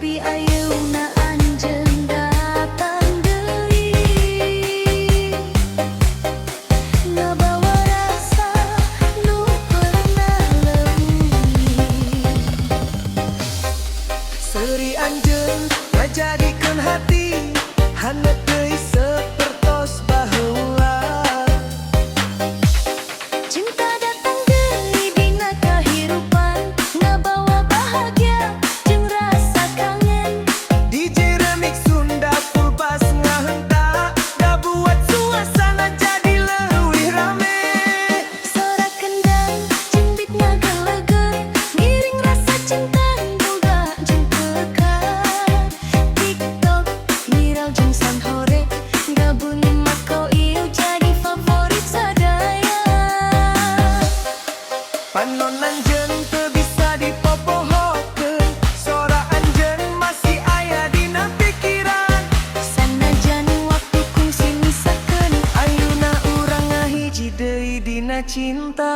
Tapi ayeuna anjeun datang deui, ngabawa rasa nu pernah leuwih. Seuri anjeun ngajadikeun hati haneut deui sapertos baheula. Cinta datang deui dina kahirupan, ngabawa bahagia jeung rasa kangen. DJ Remix Sunda full bass ngaheunta, da buat suasana jadi leuwih rame. Sorak kendang jeung beat ngageleger, ngiring rasa cinta boga jeung kekar. TikTok viral jeung sanghore, gabun mako ieu jadi favorit sadaya. Panon anjeun teu bisa dipopohokeun, sora anjeun masih aya dina pikiran. Sanajan waktu kungsi misakeun, Ayeuna urang ngahiji deui dina cinta.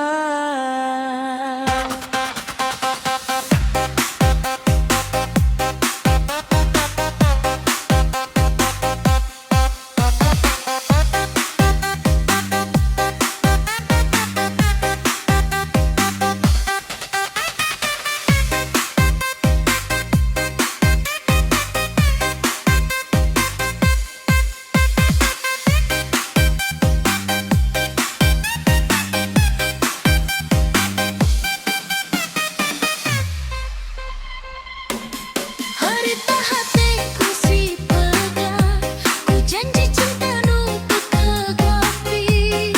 harita hatiku si pegang, ku janji cinta nu teu tegapi.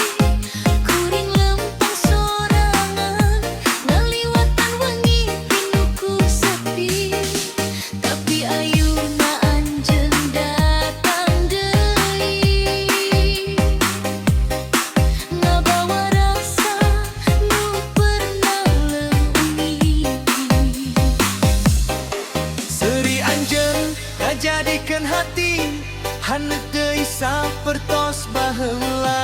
Kuring lempeng sorangan, ngaliwatan wengi pinuh ku sepi. Tapi ayeuna anjeun datang deui, ngabawa rasa nu pernah leuwih. Seuri anjeun ngajadikeun hati haneut deui sapertos baheula.